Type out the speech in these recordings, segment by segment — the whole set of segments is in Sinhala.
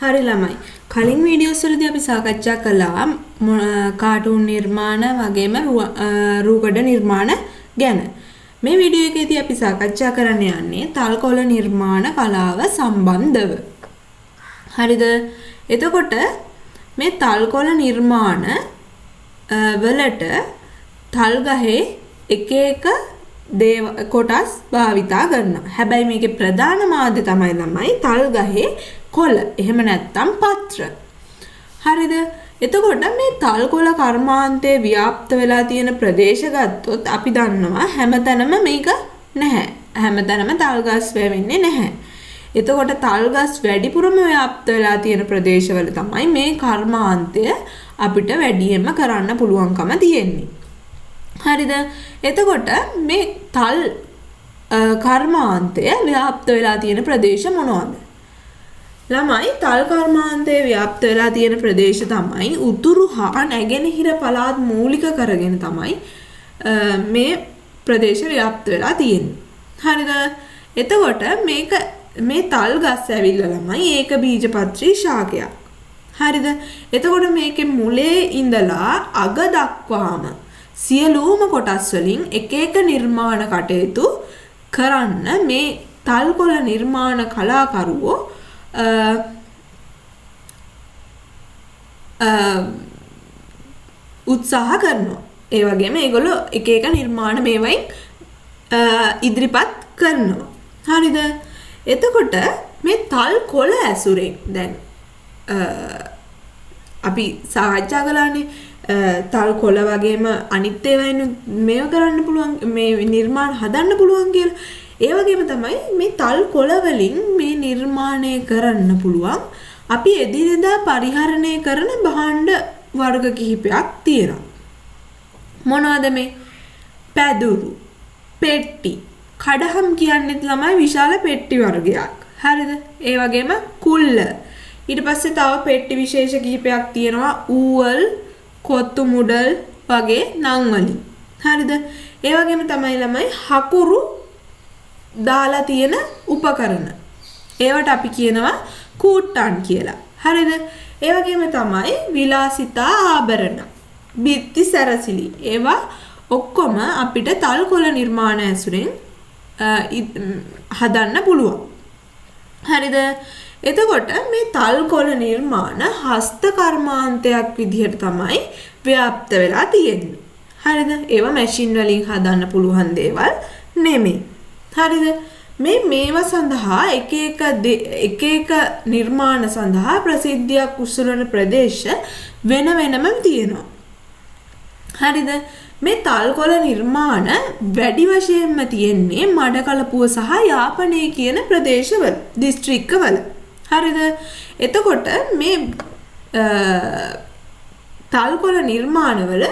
හරි ළමයි. කලින් වීඩියෝස් වලදී අපි සාකච්ඡා කළා කාටුන් නිර්මාණ වගේම රූකඩ නිර්මාණ ගැන. මේ වීඩියෝ එකේදී අපි සාකච්ඡා කරන්න යන්නේ තල්කොළ නිර්මාණ කලාව සම්බන්ධව. හරිද? එතකොට මේ තල්කොළ නිර්මාණ වලට තල් ගහේ එක එක කොටස් භාවිතා කරනවා. හැබැයි මේකේ ප්‍රධාන මාධ්‍ය තමයි ළමයි තල් ගහේ කොළ. එහෙම නැත්නම් පත්‍ර. හරිද? එතකොට මේ තල්කොළ කර්මාන්තයේ ව්‍යාප්ත වෙලා තියෙන ප්‍රදේශ ගත්තොත් අපි දන්නවා හැමතැනම මේක නැහැ. හැමතැනම තල් ගස් වෙන්නේ නැහැ. එතකොට තල් ගස් වැඩිපුරම ව්‍යාප්ත වෙලා තියෙන ප්‍රදේශවල තමයි මේ කර්මාන්තය අපිට වැඩියෙන්ම කරන්න පුළුවන්කම තියෙන්නේ. හරිද? එතකොට මේ තල් කර්මාන්තය ව්‍යාප්ත වෙලා තියෙන ප්‍රදේශ මොනවද? ළමයි තල් කර්මාන්තයේ ව්‍යාප්ත වෙලා තියෙන ප්‍රදේශ තමයි උතුරු හා නැගෙනහිර පළාත් මූලික කරගෙන තමයි මේ ප්‍රදේශ ව්‍යාප්ත වෙලා තියෙන්නේ. හරිද? එතකොට මේ තල් ගස් ඇවිල්ලා ළමයි ඒක බීජපත්‍රී ශාකයක්. හරිද? එතකොට මේකේ මුලේ ඉඳලා අග දක්වාම සියලුම කොටස් වලින් එක එක නිර්මාණ කටයුතු කරන්න මේ තල්කොළ නිර්මාණ කලාකරුවෝ උත්සාහ කරනවා. ඒ වගේම ඒගොල්ලෝ එක එක නිර්මාණ මේවයින් ඉදිරිපත් කරනවා. හරිද? එතකොට මේ තල්කොළ ඇසුරෙන් දැන් අපි සාකච්ඡා කළානේ තල්කොළ වගේම අනිත් ඒවායින් මේව කරන්න පුළුවන් මේ නිර්මාණ හදන්න පුළුවන් කියලා. ඒ වගේම තමයි මේ තල්කොළ වලින් මේ නිර්මාණය කරන්න පුළුවන් අපි එදිනෙදා පරිහරණය කරන භාණ්ඩ වර්ග කිහිපයක් තියෙනවා. මොනවද මේ? පැදුරු, පෙට්ටි, කඩහම් කියන්නේ ළමයි විශාල පෙට්ටි වර්ගයක්. හරිද? ඒ වගේම කුල්ල. ඊට පස්සේ තව පෙට්ටි විශේෂ කිහිපයක් තියෙනවා ඌවල්, කොත්තු මුඩල් වගේ නම් වලින්. හරිද? ඒ වගේම තමයි ළමයි හකුරු දාලා තියෙන උපකරණ. ඒවට අපි කියනවා කූට්ටන් කියලා. හරිද? ඒ වගේම තමයි විලාසිතා ආභරණ, බිත්ති සැරසිලි. ඒවා ඔක්කොම අපිට තල්කොළ නිර්මාණ ඇසුරෙන් හදන්න පුළුවන්. හරිද? එතකොට මේ තල්කොළ නිර්මාණ හස්ත කර්මාන්තයක් විදිහට තමයි ව්‍යාප්ත වෙලා තියෙන්නේ. හරිද? ඒවා මැෂින් වලින් හදන්න පුළුවන් දේවල් නෙමෙයි. හරිද? මේවා සඳහා එක එක නිර්මාණ සඳහා ප්‍රසිද්ධියක් උසුලන ප්‍රදේශ වෙන වෙනම තියෙනවා. හරිද? මේ තල්කොළ නිර්මාණ වැඩි වශයෙන්ම තියෙන්නේ මඩකලපුව සහ යාපනය කියන ප්‍රදේශවල, දිස්ත්‍රික්කවල. හරිද? එතකොට මේ තල්කොළ නිර්මාණවල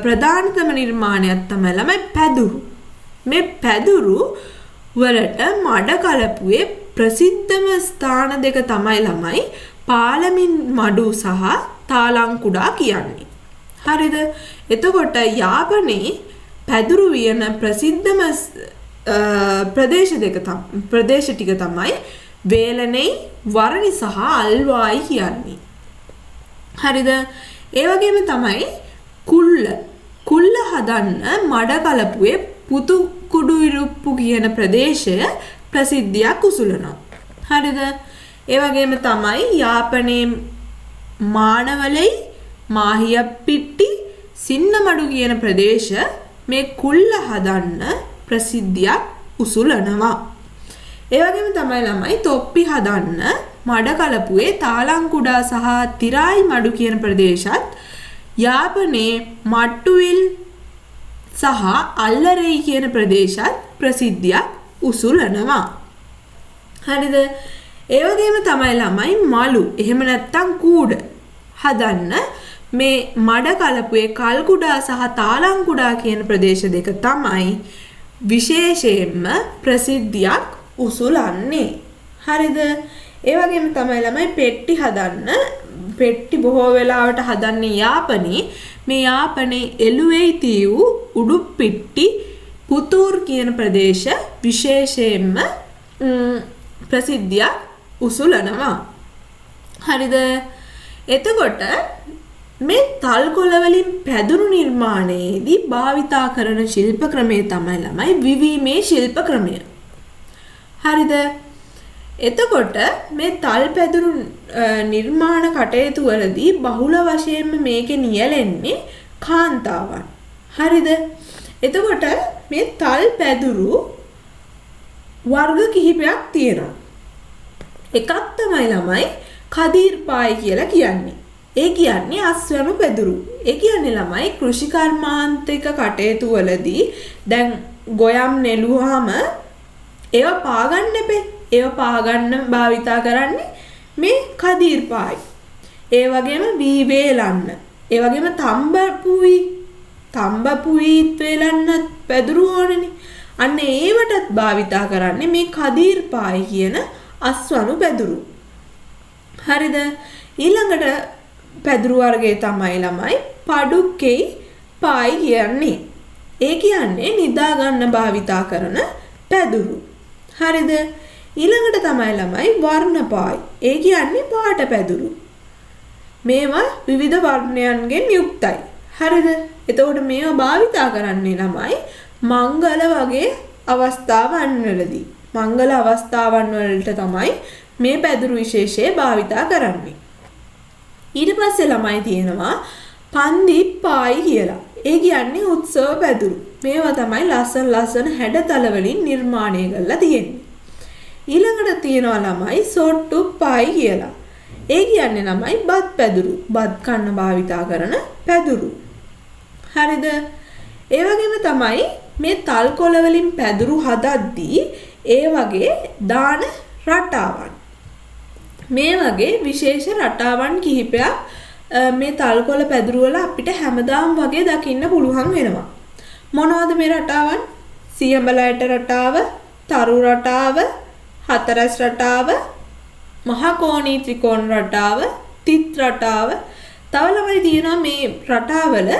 ප්‍රධානතම නිර්මාණයක් තමයි ළමයි පැදුරු. මේ පැදුරු වලට මඩකලපුවේ ප්‍රසිද්ධම ස්ථාන දෙක තමයි ළමයි පාලමින් මඩු සහ තාලංකුඩා කියන්නේ. හරිද? එතකොට යාපනයේ පැදුරු වියන ප්‍රසිද්ධම ප්‍රදේශ ටික තමයි වේලනේ, වරණි සහ අල්වායි කියන්නේ. හරිද? ඒ වගේම තමයි කුල්ල හදන්න මඩකලපුවේ පුතු කුඩු ඉරුප්පු කියන ප්‍රදේශය ප්‍රසිද්ධියක් උසුලනවා. හරිද? ඒ වගේම තමයි යාපනයේ මානවලයි, මාහියප්පිට්ටි, සින්නමඩු කියන ප්‍රදේශ මේ කුල්ල හදන්න ප්‍රසිද්ධියක් උසුලනවා. ඒ වගේම තමයි ළමයි තොප්පි හදන්න මඩකලපුවේ තාලංකුඩා සහ තිරායි මඩු කියන ප්‍රදේශත් යාපනයේ මට්ටුවිල් සහ අල්ලරෙයි කියන ප්‍රදේශත් ප්‍රසිද්ධියක් උසුලනවා. හරිද? ඒ වගේම තමයි ළමයි මලු එහෙම නැත්නම් කූඩ හදන්න මේ මඩකලපුවේ කල්කුඩා සහ තාලංකුඩා කියන ප්‍රදේශ දෙක තමයි විශේෂයෙන්ම ප්‍රසිද්ධියක් උසුලන්නේ. හරිද? ඒ වගේම තමයි ළමයි පෙට්ටි හදන්න. පෙට්ටි බොහෝ වෙලාවට හදන්නේ යාපනයේ. මේ යාපනයේ එළුවෙයි තියු උඩුප්පිට්ටි පුතූර් කියන ප්‍රදේශ විශේෂයෙන්ම ප්‍රසිද්ධියක් උසුලනවා. හරිද? එතකොට මේ තල්කොළ වලින් පැදුරු නිර්මාණයේදී භාවිතා කරන ශිල්ප ක්‍රමය තමයි ළමයි විවීමේ ශිල්ප ක්‍රමය. හරිද? එතකොට මේ තල් පැදුරු නිර්මාණ කටයුතු වලදී බහුල වශයෙන්ම මේකේ නියැලෙන්නේ කාන්තාවන්. හරිද? එතකොට මේ තල් පැදුරු වර්ග කිහිපයක් තියෙනවා. එකක් තමයි ළමයි කදීර්පායි කියලා කියන්නේ. ඒ කියන්නේ අස්වැමු පැදුරු. ඒ කියන්නේ ළමයි කෘෂි කර්මාන්තික කටයුතු වලදී දැන් ගොයම් නෙළුවාම ඒවා පාගන්න එපේ. ඒවා පාගන්න භාවිතා කරන්නේ මේ කදීර්පායි. ඒ වගේම වී වේලන්න. ඒ වගේම තඹපුයිත් වේලන්න පැදුරු ඕනනේ. අන්න ඒවටත් භාවිතා කරන්නේ මේ කදීර්පායි කියන අස්වැමු පැදුරු. හරිද? ඊළඟට පැදුරු වර්ගය තමයි ළමයි පඩුක්කෙයි පායි කියන්නේ. ඒ කියන්නේ නිදා ගන්න භාවිතා කරන පැදුරු. හරිද? ඊළඟට තමයි ළමයි වර්ණපායි. ඒ කියන්නේ පාට පැදුරු. මේවා විවිධ වර්ණයන්ගෙන් යුක්තයි. හරිද? එතකොට මේවා භාවිතා කරන්නේ ළමයි මංගල වගේ අවස්ථාවන් වලදී. මංගල අවස්ථාවන් වලට තමයි මේ පැදුරු විශේෂය භාවිතා කරන්නේ. ඊට පස්සේ ළමයි තියෙනවා පන්දිපායි කියලා. ඒ කියන්නේ උත්සව පැදුරු. මේවා තමයි ලස්සන හැඩතල වලින් නිර්මාණය කරලා තියෙන්නේ. ඊළඟට තියෙනවා ළමයි සොට්ටුපායි කියලා. ඒ කියන්නේ ළමයි බත් පැදුරු. බත් කන්න භාවිතා කරන පැදුරු. හරිද? ඒ වගේම තමයි මේ තල්කොළ වලින් පැදුරු හදද්දී ඒ වගේ දාන රටාවන්. මේ වගේ විශේෂ රටාවන් කිහිපයක් මේ තල්කොළ පැදුරු වල අපිට හැමදාම වගේ දකින්න පුළුවන් වෙනවා. මොනවද මේ රටාවන්? සියඹලයට රටාව, තරු රටාව, හතරස් රටාව, මහා කෝණී ත්‍රිකෝණ රටාව, තිත් රටාව. තව ළමයි තියෙනවා මේ රටාවල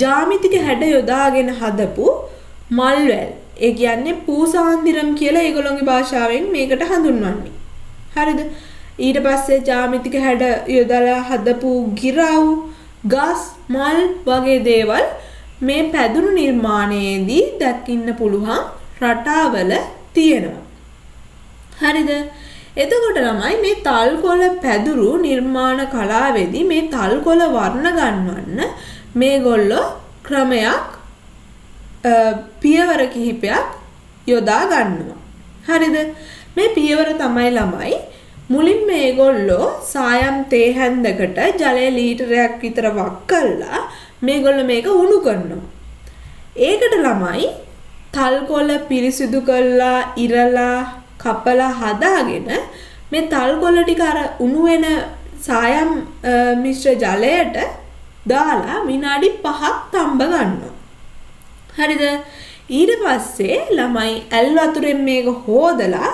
ජ්‍යාමිතික හැඩ යොදාගෙන හදපු මල්වැල්. ඒ කියන්නේ පූසාන්දිරම් කියලා ඒගොල්ලෝගේ භාෂාවෙන් මේකට හඳුන්වන්නේ. හරිද? ඊට පස්සේ ජ්‍යාමිතික හැඩ යොදලා හදපු ගිරව්, ගස්, මල් වගේ දේවල් මේ පැදුරු නිර්මාණයේදී දකින්න පුළුවන් රටාවල තියෙනවා. හරිද? එතකොට ළමයි මේ තල්කොළ පැදුරු නිර්මාණ කලාවේදී මේ තල්කොළ වර්ණ ගන්නවන්න මේගොල්ලෝ ක්‍රමයක් පියවර කිහිපයක් යොදා ගන්නවා. හරිද? මේ පියවර තමයි ළමයි මුලින් මේගොල්ලෝ සායම් තේ හැන්දකට ජලය ලීටරයක් විතර වක් කළා මේගොල්ලෝ මේක උණු කරනවා. ඒකට ළමයි තල්කොළ පිරිසිදු කරලා ඉරලා කපලා හදාගෙන මේ තල්කොළ ටික අර උණු වෙන සායම් මිශ්‍ර ජලයට දාලා විනාඩි 5ක් තඹ ගන්නවා. හරිද? ඊට පස්සේ ළමයි ඇල් වතුරෙන් මේක හොදලා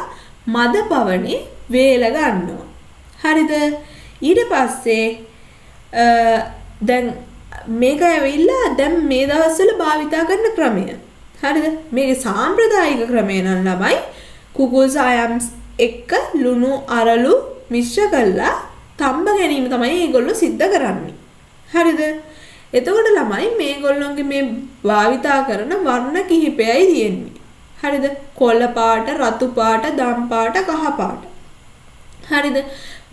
මද පවනේ වේල ගන්නවා. හරිද? ඊට පස්සේ දැන් මේක ඇවිල්ලා දැන් මේ දවස්වල භාවිතා කරන ක්‍රමය. හරිද? මේකේ සාම්ප්‍රදායික ක්‍රමය නම් ළමයි කුකුල් සායම් එක්ක ලුණු අරලු මිශ්‍ර කරලා තඹ ගැනීම තමයි ඒගොල්ලෝ සිද්ධ කරන්නේ. හරිද? එතකොට ළමයි මේගොල්ලෝගේ මේ භාවිතා කරන වර්ණ කිහිපයයි තියෙන්නේ. හරිද? කොළ පාට, රතු පාට, දම් පාට, කහ පාට. හරිද?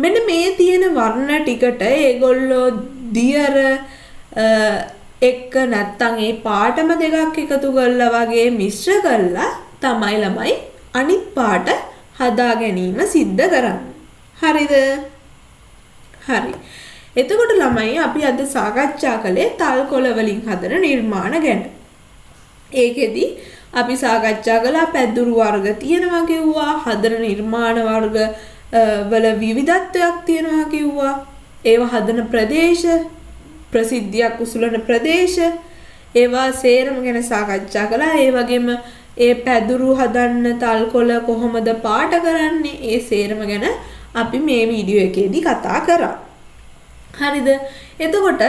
මෙන්න මේ තියෙන වර්ණ ටිකට ඒගොල්ලෝ දියර එක්ක නැත්තම් ඒ පාටම දෙකක් එකතු කරලා වගේ මිශ්‍ර කරලා තමයි ළමයි අනිත් පාට හදා ගැනීම සිද්ධ කරන්නේ. හරිද? හරි. එතකොට ළමයි අපි අද සාකච්ඡා කළේ තල්කොළ වලින් හදන නිර්මාණ ගැන. ඒකෙදි අපි සාකච්ඡා කළා පැදුරු වර්ග තියෙනවා කිව්වා, හදන නිර්මාණ වර්ග වල විවිධත්වයක් තියෙනවා කිව්වා. ඒවා හදන ප්‍රදේශ, ප්‍රසිද්ධියක් උසුලන ප්‍රදේශ, ඒවා සේරම ගැන සාකච්ඡා කළා. ඒ වගේම ඒ පැදුරු හදන්න තල්කොළ කොහොමද පාට කරන්නේ, ඒ සේරම ගැන අපි මේ වීඩියෝ එකේදී කතා කරා. හරිද? එතකොට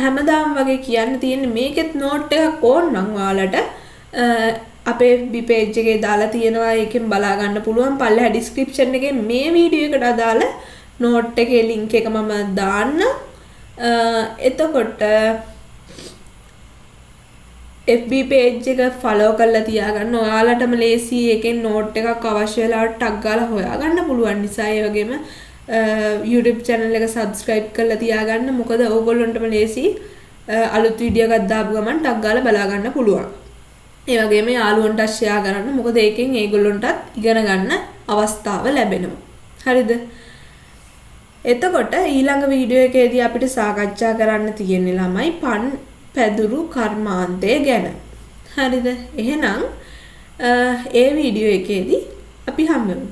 හැමදාම වගේ කියන්න තියෙන්නේ මේකෙත් නෝට් එකක් ඕනනම් ඔයාලට අපේ FB page එකේ දාලා තියෙනවා. ඒකෙන් බලා ගන්න පුළුවන්. පල්ලෙහා description එකේ මේ වීඩියෝ එකට අදාළ නෝට් එකේ link එක මම දාන්න. එතකොට FB page එක follow කරලා තියාගන්න. ඔයාලටම ලේසි එකෙන් note එකක් අවශ්‍ය වෙලාවට ටග් ගාලා හොයාගන්න පුළුවන් නිසා ඒ වගේම YouTube channel එක subscribe කරලා තියාගන්න. මොකද ඕගොල්ලන්ටම ලේසි අලුත් වීඩියෝ එකක් දාපු ගමන් ටග් ගාලා බලා ගන්න පුළුවන්. ඒ වගේම යාළුවන්ට share කරන්න. මොකද ඒකෙන් ඒගොල්ලන්ටත් ඉගෙන ගන්න අවස්ථාව ලැබෙනවා. හරිද? එතකොට ඊළඟ වීඩියෝ එකේදී අපිට සාකච්ඡා කරන්න තියෙන්නේ ළමයි පැදුරු කර්මාන්තය ගැන. හරිද? එහෙනම් ඒ වීඩියෝ එකේදී අපි හම්බෙමු.